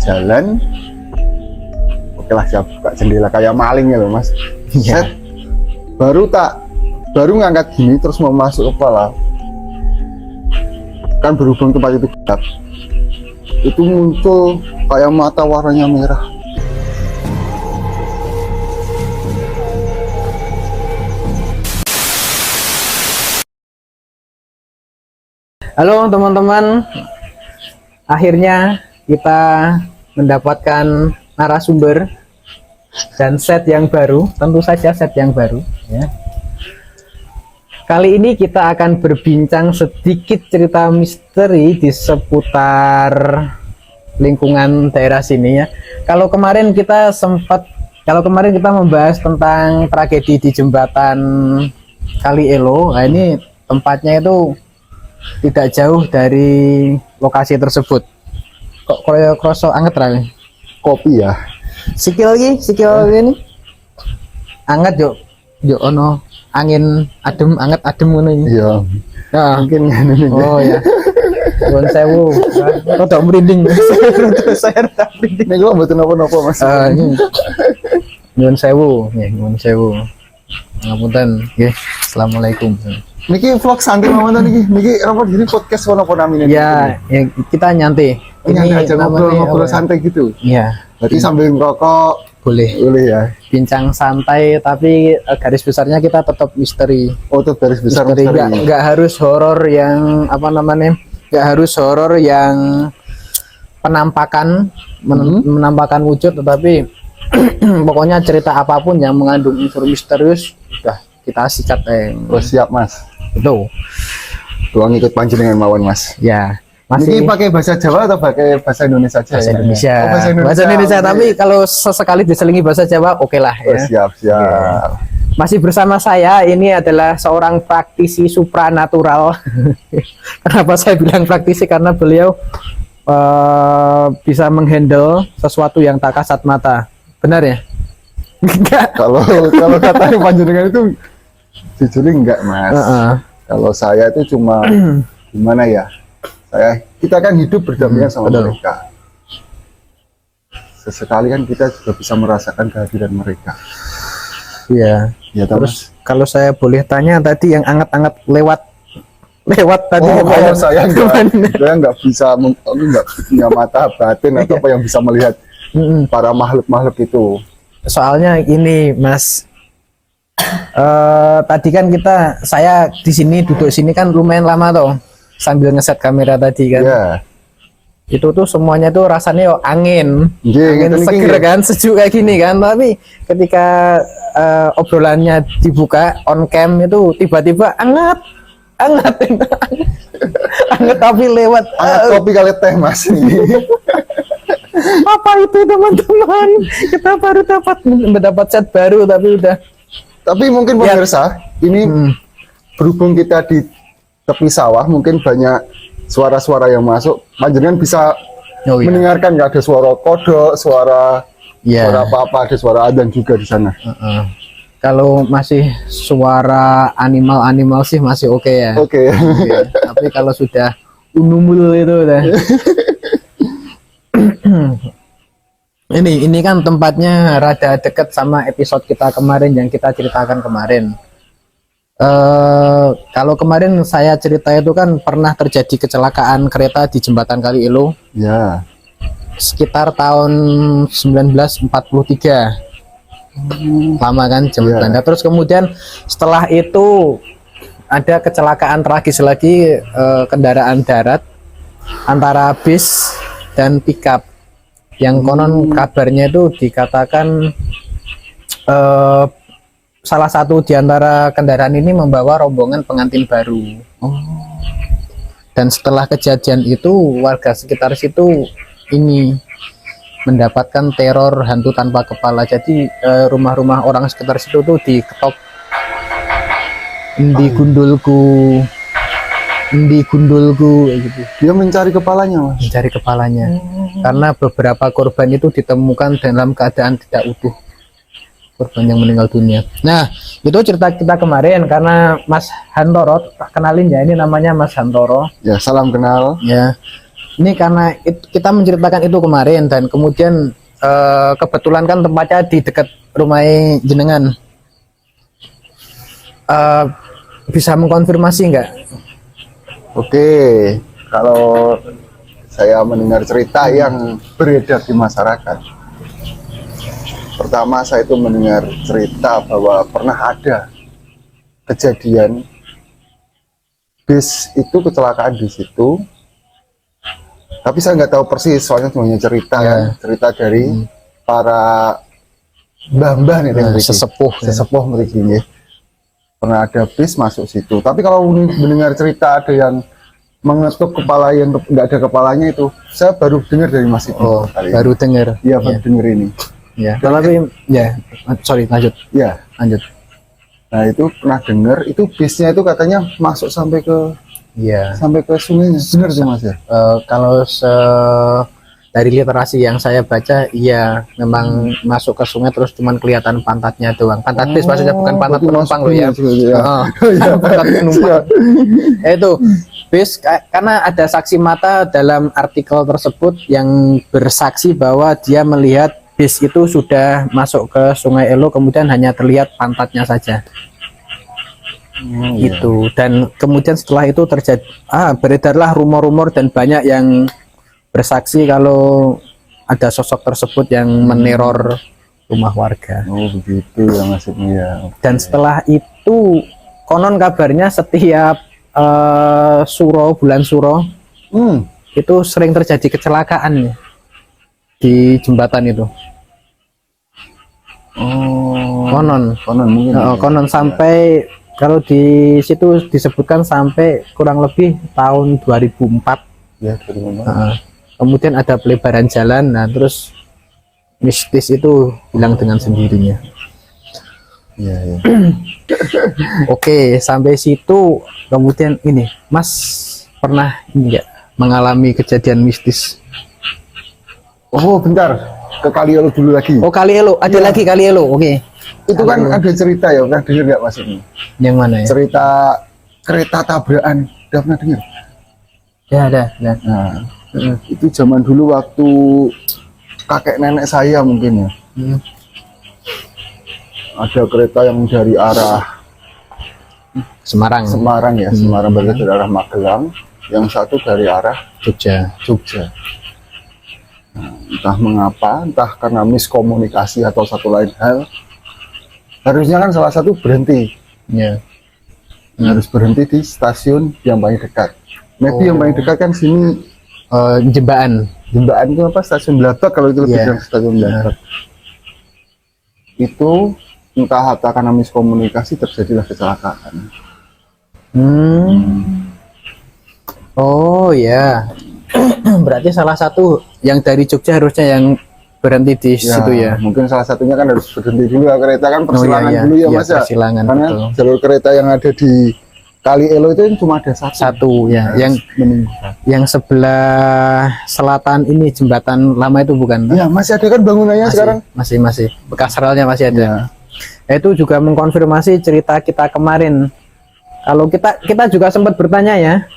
jalan. Oke lah, siap buka jendela kayak maling ya loh mas. Set, baru ngangkat gini terus mau masuk kepala. Kan berhubung tempat itu gelap, itu muncul kayak mata warnanya merah. Halo teman-teman, akhirnya kita mendapatkan narasumber dan set yang baru, tentu saja set yang baru ya. Kali ini kita akan berbincang sedikit cerita misteri di seputar lingkungan daerah sini ya. Kalau kemarin kita membahas tentang tragedi di jembatan Kali Elo, nah ini tempatnya itu tidak jauh dari lokasi tersebut. Kok koyo kroso anget ra? Kopi ya. Sikil ini anget yo ono angin anget adem ngono iki. Iya. Nah, Mungkin ini. oh ya. Nuwun sewu. Rodok merinding. Saya rodok merinding. Ini gua mboten napa-napa mas. Ini. Nuwun sewu, nggih, nuwun sewu. Ngapunten, nggih. Assalamualaikum. Niki vlog santai mawon niki apa jadi podcast apa namanya? Ya, kita nyantai. Ini aja ngobrol santai gitu. Iya. Berarti sambil ngerokok Boleh ya. bincang santai, tapi garis besarnya kita tetap misteri. Oh, itu garis besar Misteri misteri. nggak harus horor yang nggak harus horor yang penampakan menampakkan wujud, tetapi pokoknya cerita apapun yang mengandung unsur misterius sudah kita sikat. Oh, siap mas. Betul. Doang ikut panjenengan mawon mas. Ya. Ini pakai bahasa Jawa atau pakai bahasa Indonesia saja? Bahasa Indonesia. Oh, Bahasa Indonesia, okay. Tapi kalau sesekali diselingi bahasa Jawa, oke lah Oh, ya. siap. Masih bersama saya, ini adalah seorang praktisi supranatural. Kenapa saya bilang praktisi? Karena beliau bisa menghandle sesuatu yang tak kasat mata. Benar ya? Enggak. Kalau katanya panjenengan itu jujur enggak mas. Kalau saya itu cuma gimana ya? Kita kan hidup berdampingan sama mereka. Sesekali kan kita juga bisa merasakan kehadiran mereka. Iya. Ya, terus kalau saya boleh tanya tadi yang anget-anget lewat tadi. Oh, kalau saya nggak bisa, nggak punya mata batin atau apa yang bisa melihat para makhluk itu. Soalnya ini Mas, tadi kan saya di sini duduk sini kan lumayan lama toh, sambil ngeset kamera tadi kan. Yeah. Itu tuh semuanya tuh rasanya angin seger kan, sejuk kayak gini kan. Tapi ketika obrolannya dibuka on cam itu tiba-tiba anget tapi lewat kopi kali teh mas. Apa itu teman-teman? Kita baru mendapat set baru tapi mungkin pemirsa ini berhubung kita di tepi sawah, mungkin banyak suara-suara yang masuk. Panjenengan bisa mendengarkan, nggak ada suara kodok, suara apa-apa, ada suara adzan juga di sana. Kalau masih suara animal sih masih oke ya. Oke. Tapi kalau sudah unumul itu udah. Ini kan tempatnya rada deket sama episode kita kemarin yang kita ceritakan kemarin. Kalau kemarin saya cerita itu kan pernah terjadi kecelakaan kereta di jembatan Kali Elo. Ya. Sekitar tahun 1943. Lama kan zaman Belanda. Terus kemudian setelah itu ada kecelakaan tragis lagi, kendaraan darat antara bis dan pickup yang konon kabarnya itu dikatakan salah satu di antara kendaraan ini membawa rombongan pengantin baru. Dan setelah kejadian itu warga sekitar situ ini mendapatkan teror hantu tanpa kepala. Jadi rumah-rumah orang sekitar situ tuh diketok, endi gundulku gitu. Dia mencari kepalanya mas. Mencari kepalanya. Karena beberapa korban itu ditemukan dalam keadaan tidak utuh, korban yang meninggal dunia. Nah, itu cerita kita kemarin karena Mas Hantoro, tak kenalin ya, ini namanya Mas Hantoro. Ya, salam kenal. Ya. ini karena kita menceritakan itu kemarin dan kemudian kebetulan kan tempatnya di dekat rumah jenengan. Bisa mengkonfirmasi nggak? Oke, kalau saya mendengar cerita yang beredar di masyarakat, pertama saya itu mendengar cerita bahwa pernah ada kejadian bis itu kecelakaan di situ, tapi saya nggak tahu persis soalnya semuanya cerita kan, cerita dari para mbah-mbah nih sesepuh mereka ini. Pernah ada bis masuk situ, tapi kalau mendengar cerita ada yang mengetuk kepala yang nggak ada kepalanya itu, saya baru dengar dari Mas Ibu. Baru dengar. Iya, baru dengar ini. Ya, tapi ya, sorry, lanjut. Ya, lanjut. Nah itu pernah dengar, itu bisnya itu katanya masuk sampai ke, sampai ke sungainya, benar sih Mas ya? Kalau dari literasi yang saya baca, iya memang masuk ke sungai terus cuman kelihatan pantatnya doang. Pantat bis maksudnya, bukan pantat penumpang loh ya. Pantat penumpang. Itu bis karena ada saksi mata dalam artikel tersebut yang bersaksi bahwa dia melihat bis itu sudah masuk ke Sungai Elo, kemudian hanya terlihat pantatnya saja. Gitu. Dan kemudian setelah itu terjadi beredarlah rumor-rumor dan banyak yang bersaksi kalau ada sosok tersebut yang meneror rumah warga. Oh begitu ya maksudnya ya. Dan setelah itu konon kabarnya setiap bulan suro itu sering terjadi kecelakaan di jembatan itu. Konon mungkin. Konon sampai kalau di situ disebutkan sampai kurang lebih tahun 2004. Ya, 2004. Kemudian ada pelebaran jalan, nah terus mistis itu hilang dengan sendirinya. Iya. Oke, sampai situ kemudian ini, Mas pernah enggak mengalami kejadian mistis? Oh, bentar, ke Kali Elo dulu lagi. Oh, Kali Elo, ada lagi Kali Elo. Oke. Itu kan ada cerita ya, pernah dengar nggak Mas ini? Yang mana ya? Cerita kereta tabrakan, udah pernah dengar? Ya, ada. Nah, itu zaman dulu waktu kakek nenek saya mungkin ya. Ada kereta yang dari arah Semarang ya, Semarang berarti dari arah Magelang, yang satu dari arah Jogja. Nah, entah mengapa, entah karena miskomunikasi atau satu lain hal, harusnya kan salah satu berhenti. Harus berhenti di stasiun yang paling dekat. Nah, itu yang paling dekat kan sini. Jembatan itu apa, stasiun Blabak kalau itu lebih dari stasiun Blabak. Itu entah karena miskomunikasi terjadilah kecelakaan. Oh ya. Berarti salah satu yang dari Jogja harusnya yang berhenti di situ ya. Mungkin salah satunya kan harus berhenti dulu ya, kereta kan persilangan dulu ya Mas ya. Persilangan, karena betul. Jalur kereta yang ada di Kali Elo itu cuma ada satu ya, yang sebelah selatan ini jembatan lama itu bukan? Ya, masih ada kan bangunannya sekarang? Masih bekas relnya masih ada. Itu juga mengkonfirmasi cerita kita kemarin. Kalau kita juga sempat bertanya ya,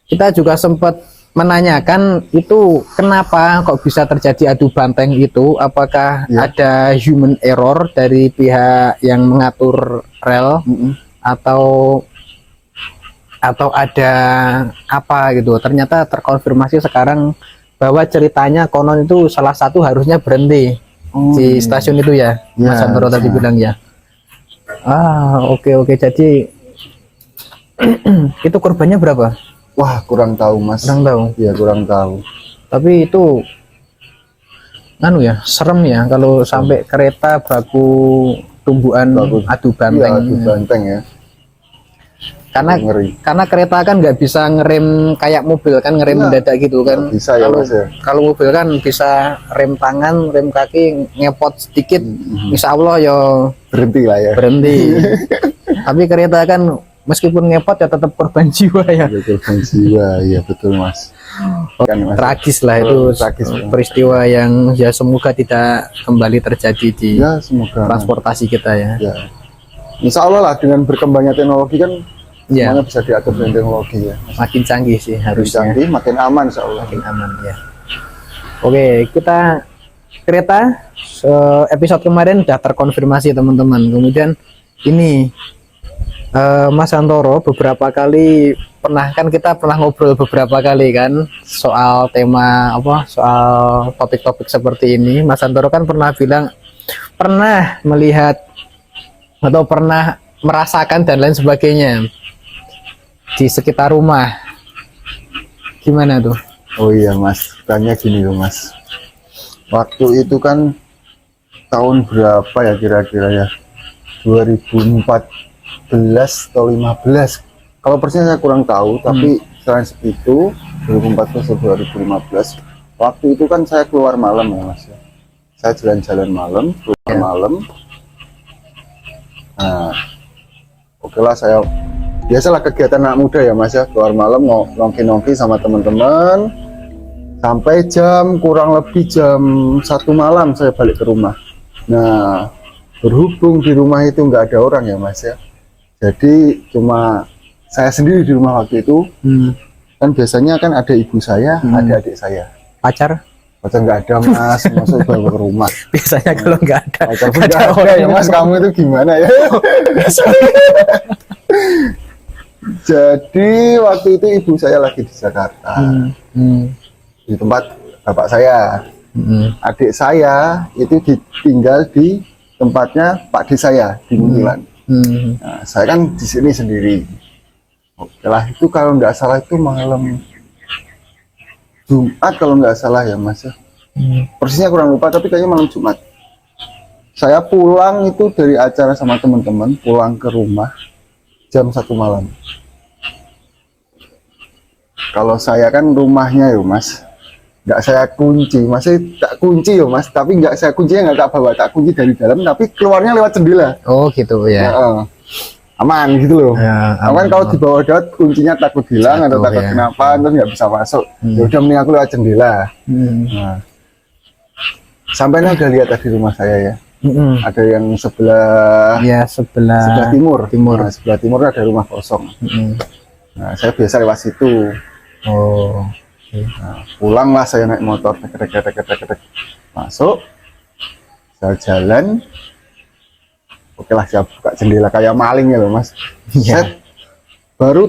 kita juga sempat menanyakan itu kenapa kok bisa terjadi adu banteng itu, apakah ada human error dari pihak yang mengatur rel atau ada apa gitu. Ternyata terkonfirmasi sekarang bahwa ceritanya konon itu salah satu harusnya berhenti di stasiun itu ya, Mas Antoro tadi bilang ya. Oke. Jadi itu korbannya berapa? Wah, kurang tahu Mas. Kurang tahu. Iya, kurang tahu. Tapi itu serem ya kalau sampai kereta baku tumbuhan adu banteng. Iya, adu banteng ya. Karena kereta kan nggak bisa ngerem kayak mobil kan, ngerem mendadak gitu kan. Bisa ya Mas ya. Kalau mobil kan bisa rem tangan, rem kaki, ngepot sedikit, insya Allah ya berhenti lah ya. Berhenti. Tapi kereta kan meskipun ngepot ya tetap korban jiwa ya. Korban jiwa, ya betul Mas. Tragis lah itu, peristiwa yang ya semoga tidak kembali terjadi di semoga transportasi kita ya. Insya Allah lah, dengan berkembangnya teknologi kan Ya. Semuanya bisa diatur dengan teknologi ya. Makin canggih sih Makin harusnya. canggih, makin aman insya Allah. Makin aman ya. Oke, kita kereta episode kemarin udah terkonfirmasi teman-teman. Kemudian ini Mas Santoro beberapa kali kita pernah ngobrol beberapa kali kan soal tema soal topik-topik seperti ini. Mas Santoro kan pernah bilang pernah melihat atau pernah merasakan dan lain sebagainya di sekitar rumah. Gimana tuh? Oh iya Mas, tanya gini loh Mas. Waktu itu kan tahun berapa ya kira-kira ya? 2014 atau 15. Kalau persisnya saya kurang tahu, tapi selain itu 2014 atau 2015. Waktu itu kan saya keluar malam ya Mas ya. Saya jalan-jalan malam, keluar malam. Nah, oke lah saya biasalah kegiatan anak muda ya Mas ya, keluar malam nongki-nongki sama teman-teman sampai kurang lebih jam 1 malam saya balik ke rumah. Nah, berhubung di rumah itu nggak ada orang ya Mas ya, jadi cuma saya sendiri di rumah waktu itu. Kan biasanya kan ada ibu saya, ada adik saya. Pacar nggak ada Mas, masuk bawa ke rumah. biasanya kalau nggak ada, Nggak ada ya Mas, kamu itu gimana ya? Jadi waktu itu ibu saya lagi di Jakarta, di tempat bapak saya. Adik saya itu ditinggal di tempatnya Pak D saya di Muntilan. Nah, saya kan di sini sendiri. Setelah itu kalau nggak salah itu malam Jumat kalau nggak salah ya Mas ya. Persisnya kurang lupa, tapi kayaknya malam Jumat. Saya pulang itu dari acara sama teman-teman, pulang ke rumah jam 1 malam. Kalau saya kan rumahnya ya Mas, nggak saya kunci, masih tak kunci ya Mas, tapi nggak saya kuncinya nggak tak bawa, tak kunci dari dalam, tapi keluarnya lewat jendela. Oh gitu ya. Aman gitu loh. Ya, aman. Kalau di bawah dot kuncinya takut hilang atau takut kenapa, terus nggak bisa masuk. Ya udah mending aku lewat jendela. Nah, sampainya udah lihat tadi rumah saya ya. Ada yang sebelah sebelah timur. Nah, sebelah timur ada rumah kosong. Nah, saya biasa lewat situ. Nah, pulanglah saya naik motor, masuk, saya jalan. Oke lah, saya buka jendela kayak maling ya loh Mas. Set, baru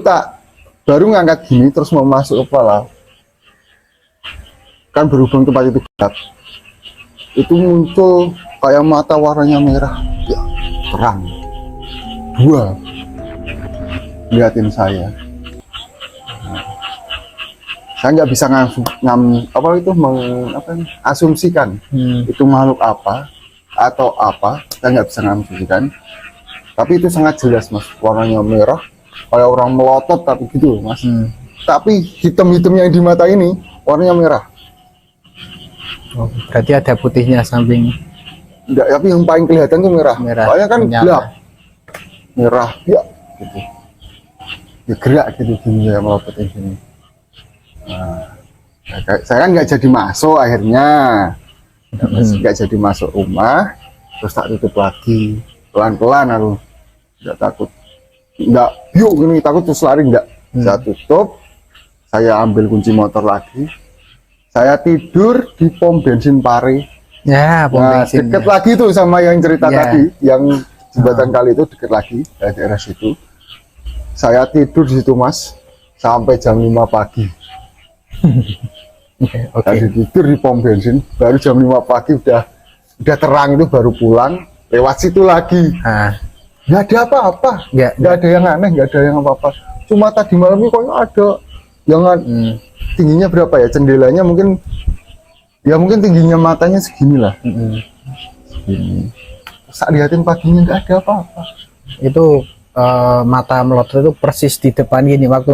ngangkat gini terus mau masuk kepala. Kan berhubung tempat itu gelap, itu muncul kayak mata warnanya merah, ya, terang, 2 liatin saya. Saya nggak bisa asumsikan itu makhluk apa atau apa, saya nggak bisa mengasumsikan. Tapi itu sangat jelas Mas, warnanya merah kayak orang melotot tapi gitu Mas. Tapi hitam-hitam yang di mata ini warnanya merah. Berarti ada putihnya samping. Enggak, tapi yang paling kelihatan tuh merah. Soalnya kan gelap, merah ya gitu. Ya gerak gitu gini ya, melototin gini. Nah, saya kan nggak jadi masuk akhirnya, nggak jadi masuk rumah, terus tak tutup lagi pelan-pelan. Aku nggak takut, nggak yuk gini takut terus lari nggak. Saya tutup, saya ambil kunci motor lagi, saya tidur di pom bensin Pare. Ya, pom bensin. Deket lagi tuh sama yang cerita tadi, yang jembatan kali itu deket lagi dari daerah situ. Saya tidur di situ Mas sampai jam 5 pagi. Tadi tidur di pom bensin, baru jam 5 pagi udah terang itu baru pulang, lewat situ lagi. Nggak ada apa-apa, nggak ada yang aneh, nggak ada yang apa-apa. Cuma tadi malam ini kok ada yang tingginya berapa ya, jendelanya mungkin tingginya matanya segini lah. Segini. Saat lihatin paginya nggak ada apa-apa. Itu mata melotot itu persis di depan gini waktu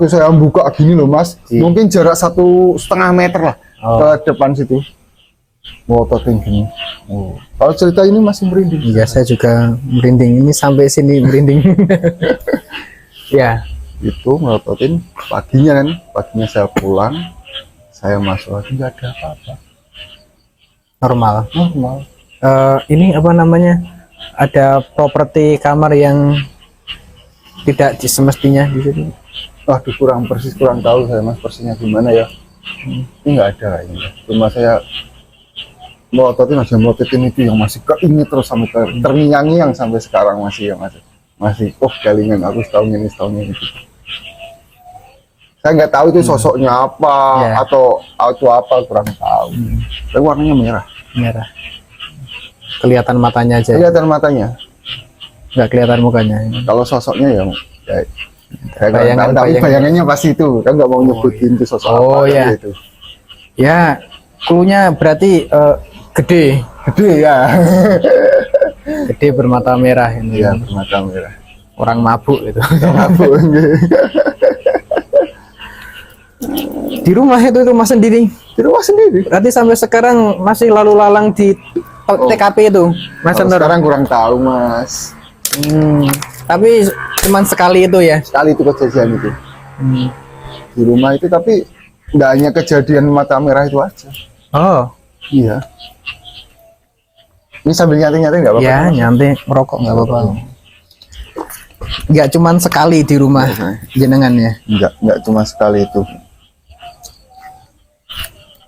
saya buka gini loh Mas. Mungkin jarak 1,5 meter lah ke depan situ. Melototin gini. Kalau cerita ini masih merinding. Iya, saya juga merinding. Ini sampai sini merinding. Ya. Itu melototin paginya saya pulang, saya masuk lagi nggak ada apa-apa. Normal. Ini apa namanya? Ada properti kamar yang tidak semestinya di situ. Waduh, kurang tahu saya Mas persisnya gimana ya. Ini nggak ada ini. Cuma saya melototin itu yang masih keinget terus sampai terngiang-ngiang sampai sekarang masih ya masih kelingan aku setahun ini gitu. Saya nggak tahu itu sosoknya apa atau apa kurang tahu. Tapi warnanya merah. Kelihatan matanya aja. Kelihatan matanya. Nggak kelihatan mukanya. Kalau sosoknya ya saya bayangan, tapi bayangannya pasti itu kan nggak mau nyebutin itu sosok apa ya. Gitu. Ya, cluenya berarti gede ya. Gede bermata merah ini. Iya, bermata merah. Orang mabuk itu. Mabuk. Di rumah sendiri. Di rumah sendiri. Berarti sampai sekarang masih lalu lalang di TKP itu, Mas Nur? Sekarang kurang tahu, Mas. Tapi cuman sekali itu ya? Sekali itu kejadian itu. Di rumah itu, tapi nggak hanya kejadian mata merah itu aja. Oh. Iya. Ini sambil nyantai nggak apa-apa? Ya, nyantai merokok nggak apa-apa. Nggak cuman sekali di rumah jenengan ya? Nggak cuma sekali itu.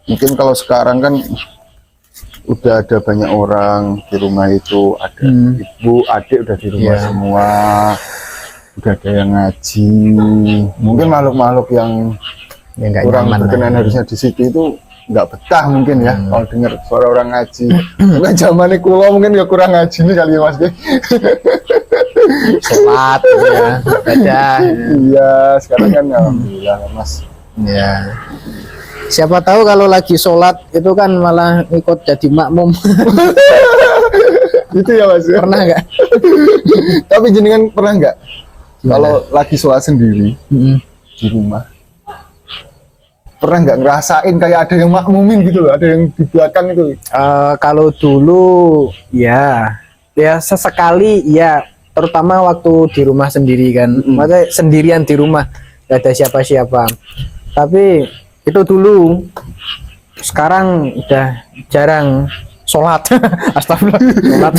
Mungkin kalau sekarang kan udah ada banyak orang di rumah itu, ada ibu, adik udah di rumah semua, udah ada yang ngaji. Mungkin makhluk-makhluk yang kurang berkenan harusnya di situ itu nggak betah mungkin ya kalau dengar suara orang ngaji. Mungkin zamannya kulo mungkin ya kurang ngaji nih kali ya Mas. Sholat ya, baca. Iya, sekarang kan alhamdulillah Mas. Ya. Siapa tahu kalau lagi sholat itu kan malah ikut jadi makmum. Itu ya Mas. Pernah nggak? Tapi jenengan pernah nggak kalau lagi sholat sendiri di rumah, pernah nggak ngerasain kayak ada yang makmumin gitu loh, ada yang di belakang itu? Kalau dulu ya sesekali ya, terutama waktu di rumah sendiri kan, maksudnya sendirian di rumah, nggak ada siapa-siapa. Tapi itu dulu, sekarang udah jarang sholat. Astagfirullah,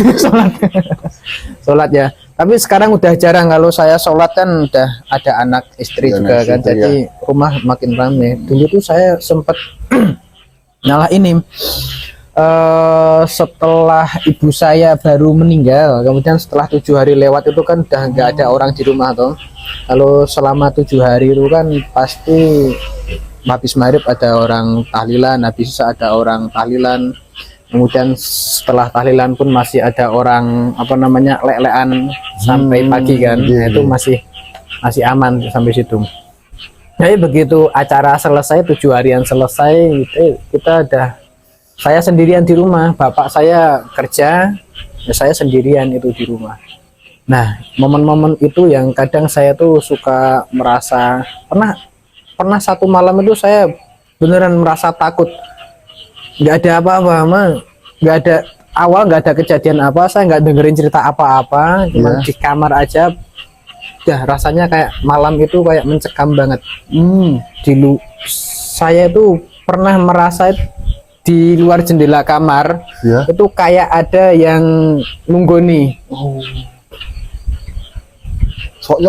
sholat ya. Tapi sekarang udah jarang, kalau saya sholat kan udah ada anak istri juga kan, jadi rumah makin ramai. Dulu tuh saya sempet nyala ini setelah ibu saya baru meninggal, kemudian setelah 7 hari lewat itu kan udah nggak ada orang di rumah toh. Kalau selama 7 hari itu kan pasti habis maghrib ada orang tahlilan, habis ada orang tahlilan, kemudian setelah tahlilan pun masih ada orang lek-lekan sampai pagi kan. Itu masih aman sampai situ. Jadi begitu acara selesai, 7 harian selesai, saya sendirian di rumah, bapak saya kerja, ya saya sendirian itu di rumah. Nah, momen-momen itu yang kadang saya tuh suka merasa, pernah satu malam itu saya beneran merasa takut. Nggak ada apa-apa, nggak ada kejadian apa, saya nggak dengerin cerita apa-apa, cuma di kamar aja. Rasanya kayak malam itu kayak mencekam banget. Saya tuh pernah merasa di luar jendela kamar itu kayak ada yang nunggoni.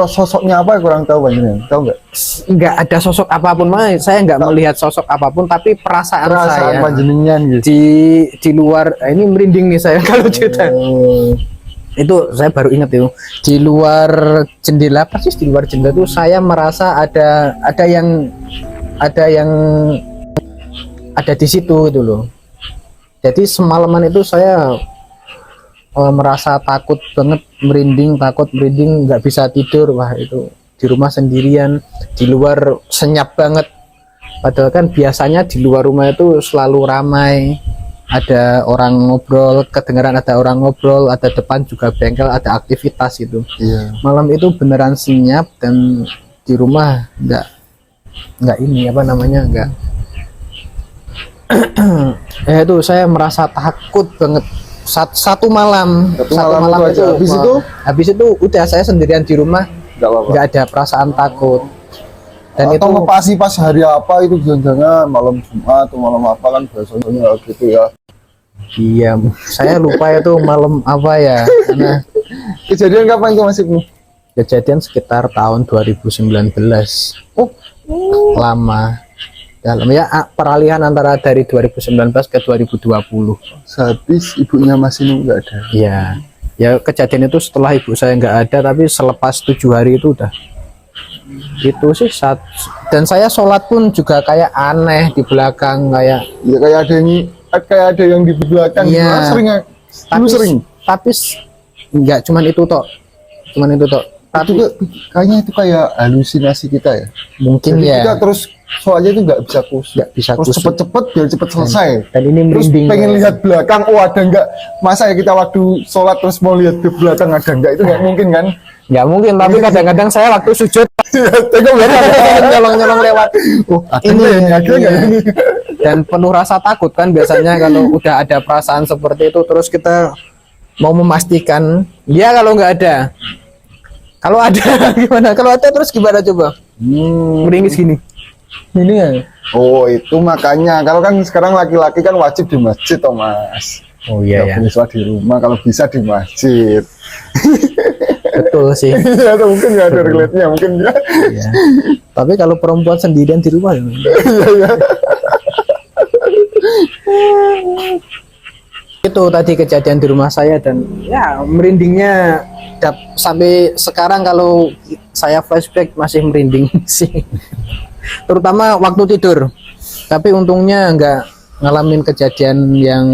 Sosoknya apa kurang tahu Banyak tahu nggak? Nggak ada sosok apapun, saya nggak melihat sosok apapun, tapi perasaan saya panjenengan gitu. Di luar, ini merinding nih saya kalau cerita. Itu saya baru ingat itu, di luar jendela, persis di luar jendela itu saya merasa ada yang ada di situ itu loh. Jadi semalaman itu saya merasa takut banget, merinding, nggak bisa tidur. Wah, itu di rumah sendirian, di luar senyap banget. Padahal kan biasanya di luar rumah itu selalu ramai, ada orang ngobrol, kedengaran ada orang ngobrol, ada depan juga bengkel, ada aktivitas itu. Malam itu beneran senyap, dan di rumah nggak nggak itu saya merasa takut banget. Satu malam itu habis itu udah saya sendirian di rumah, nggak ada perasaan takut. Dan atau itu ngepasi pas hari apa itu, jangan malam Jumat atau malam apa kan biasanya gitu ya. Iya, saya lupa itu malam apa ya. Karena kejadian kapan itu Mas Ibnu? Kejadian sekitar tahun 2019. Oh, Lama. Dalam ya peralihan antara dari 2019 ke 2020. sehabis ibunya masih nggak ada. Iya. Ya kejadian itu setelah ibu saya nggak ada, tapi selepas 7 hari itu udah. Itu sih dan saya sholat pun juga kayak aneh di belakang kayak. Ya kayak ada yang di belakang. Iya. Sering dulu Tapi sering. nggak cuman itu toh. Tapi Itu kayaknya itu kayak halusinasi kita ya. mungkin Jadi ya kita terus soalnya itu nggak bisa khusyuk. nggak bisa Terus khusyuk. cepet-cepet biar cepet selesai. Dan ini Terus merinding. pengen lihat belakang, oh ada nggak? Masa ya kita waktu sholat terus mau lihat di belakang ada nggak? Itu nggak mungkin kan? Nggak mungkin, tapi kadang-kadang saya waktu sujud Tengok ya. nyolong-nyolong lewat. Oh, ada Ini nggak ini? Ada nggak iya. ini? Dan penuh rasa takut kan biasanya kalau udah ada perasaan seperti itu, terus kita mau memastikan ya kalau nggak ada, kalau ada gimana, kalau ada terus gimana coba meringis gini ini ya. Oh itu makanya kalau kan sekarang laki-laki kan wajib di masjid, toh Mas. Oh Nggak boleh sholat di rumah, kalau bisa di masjid. betul sih. Ya atau mungkin nggak ada relate-nya, mungkin ya. Iya. Tapi kalau perempuan sendirian di rumah ya. Itu tadi kejadian di rumah saya dan ya merindingnya sampai sekarang kalau saya flashback masih merinding sih. Terutama waktu tidur. Tapi untungnya nggak ngalamin kejadian yang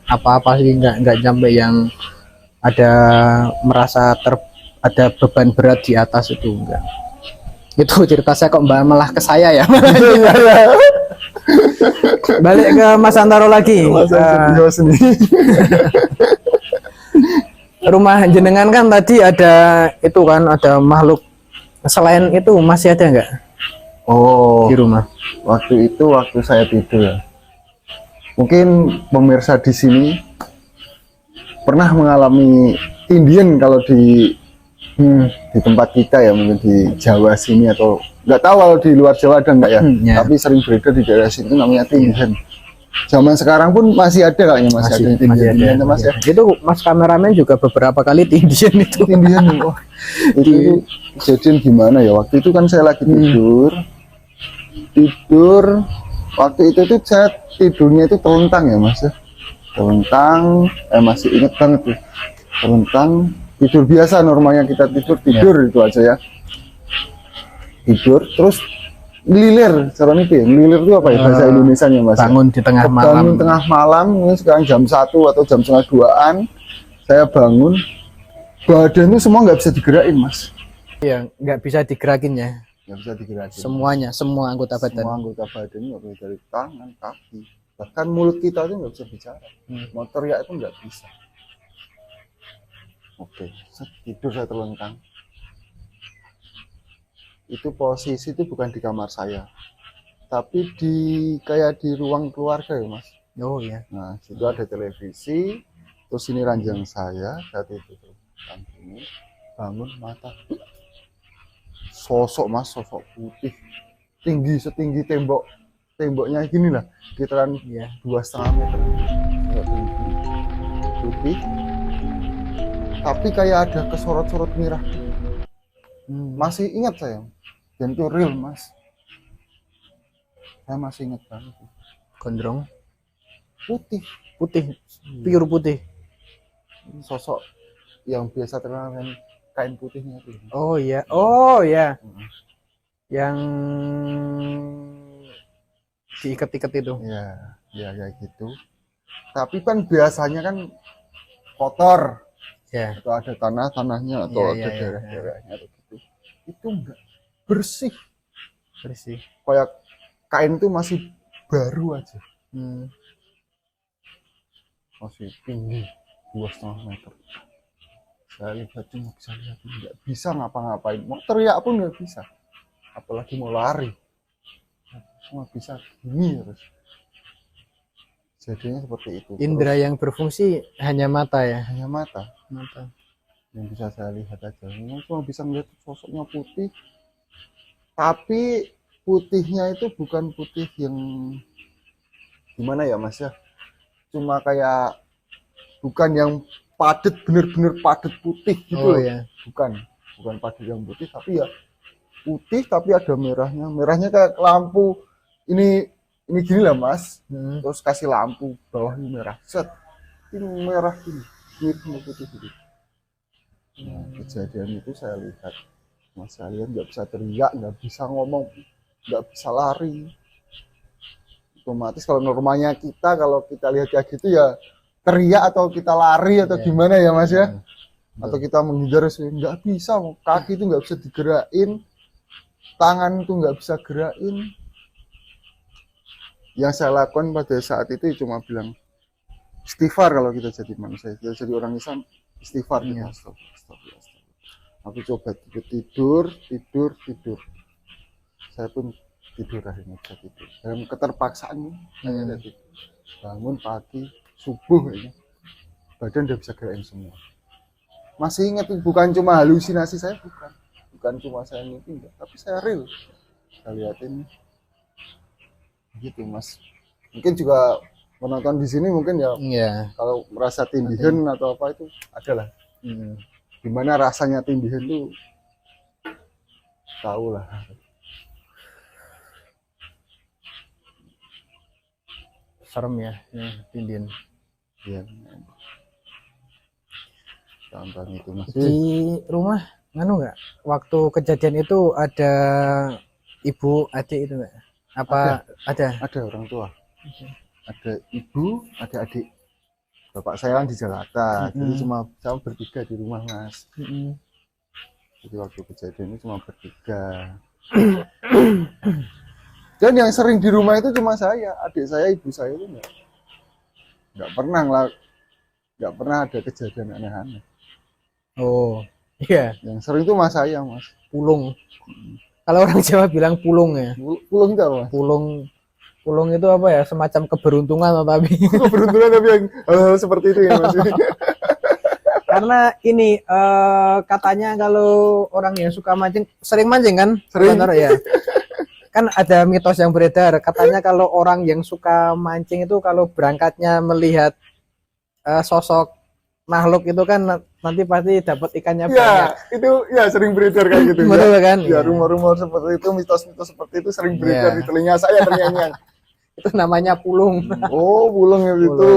apa-apa sih, nggak sampai yang ada merasa ada beban berat di atas itu enggak. Itu cerita saya kok malah ke saya ya. Balik ke Mas Antaro lagi. Rumah jenengan kan tadi ada itu kan, ada makhluk selain itu masih ada nggak Oh, di rumah? waktu saya tidur ya. Mungkin pemirsa di sini pernah mengalami tindian kalau di tempat kita ya, mungkin di Jawa sini atau nggak tahu kalau di luar Jawa ada nggak ya, Ya. tapi sering beredar di daerah sini namanya tindian. Zaman sekarang pun masih ada kayaknya, masih ada tindian Mas ya. Itu Mas kameramen juga beberapa kali tindian itu. Tindian oh, itu kejadian gimana ya, waktu itu kan saya lagi tidur waktu itu tuh saya tidurnya itu telentang ya Mas ya, telentang, masih inget banget tuh, telentang, tidur biasa normalnya kita tidur itu aja ya, tidur terus ngelilir, cara itu ya, ngelilir itu apa ya bahasa Indonesia nya Mas? Bangun di tengah malam. Bangun tengah malam, ini sekarang jam 1 atau jam 1:30-an, saya bangun, badan itu semua nggak bisa digerakin Mas. Iya, nggak bisa digerakin ya. Nggak bisa digerakin. Semuanya, semua anggota badan. Semua anggota badan nggak boleh, dari tangan, kaki, bahkan mulut kita itu nggak bisa bicara. Mau teriak itu nggak bisa. Oke, tidur saya terlentang. Itu posisi itu bukan di kamar saya, tapi kayak di ruang keluarga ya Mas. Oh iya. Nah situ ada televisi, terus ini ranjang saya saat itu ini bangun mata, sosok Mas, sosok putih, tinggi setinggi temboknya gini lah, sekitaran 2,5 meter, tinggi, putih, tapi kayak ada kesorot-sorot merah. Masih ingat saya, dan itu real Mas, saya masih ingat banget. Gondrong, Putih, pure putih. sosok yang biasa terkenal dengan kain putihnya itu. Oh iya, yang diikat-ikat itu. Ya gitu. Tapi kan biasanya kan kotor, atau ada tanahnya atau ada daerah-daerahnya gitu. Itu enggak, bersih, kayak kain itu masih baru aja. Masih tinggi 2,5 meter. Saya lihat nggak bisa ngapa-ngapain, mau teriak pun nggak bisa, apalagi mau lari, cuma bisa gini terus. Jadinya seperti itu. Indra yang berfungsi hanya mata ya, hanya mata yang bisa saya lihat aja. Cuma bisa melihat sosoknya putih, tapi putihnya itu bukan putih yang gimana ya Mas ya, cuma kayak bukan yang padat, bener-bener padat putih gitu. ya. Bukan bukan padi yang putih tapi ya putih tapi ada merahnya. Merahnya kayak lampu ini gini lah Mas. Terus kasih lampu bawah ini merah. Set. Ini merah ini. Ini putih gitu. Nah, kejadian itu saya lihat Mas kalian nggak bisa teriak, nggak bisa ngomong, nggak bisa lari. Otomatis kalau normalnya kita kalau kita lihat kayak gitu ya teriak atau kita lari atau gimana ya Mas ya, atau kita menghindar sih nggak bisa, kaki itu nggak bisa digerakin, tangan itu nggak bisa gerakin. Yang saya lakukan pada saat itu cuma bilang istighfar. Kalau kita jadi manusia, kita jadi orang Islam, istighfar kita. Astagfirullah. Aku coba tidur. Saya pun tidur akhirnya bisa tidur. Dalam keterpaksaan saya tidur. Bangun pagi subuh ini badan udah bisa gerakin semua. Masih ingat bukan cuma halusinasi saya, bukan cuma saya mimpi enggak, tapi saya real. Saya lihatin gitu Mas. Mungkin juga penonton di sini mungkin ya kalau merasa tindihan atau apa itu adalah gimana rasanya tindihan tuh tahu lah. Serem ya tindihan. Iya. Contoh itu Mas. Di rumah nggak waktu kejadian itu ada ibu adik itu nggak? Apa ada orang tua, ada ibu, ada adik. Bapak saya kan di Jakarta, jadi cuma saya bertiga di rumah Mas. Jadi waktu kejadian ini cuma bertiga. Dan yang sering di rumah itu cuma saya, adik saya, ibu saya itu nggak pernah ada kejadian aneh-aneh. Oh iya. Yang sering itu Mas saya Mas. Pulung. Kalau orang Jawa bilang pulung ya. Pulung itu apa Mas? Pulung itu apa ya? Semacam keberuntungan atau tapi. Keberuntungan tapi yang seperti itu ya Mas. Karena ini katanya kalau orang yang suka mancing, sering mancing kan? Sering. Benar ya. Kan ada mitos yang beredar, katanya kalau orang yang suka mancing itu kalau berangkatnya melihat sosok makhluk itu kan nanti pasti dapat ikannya banyak. Ya, itu ya sering beredar kayak gitu. Betul kan? Ya, rumor-rumor seperti itu, mitos-mitos seperti itu sering beredar di telinga saya ternyanyi. Itu namanya pulung. Oh, pulung itu.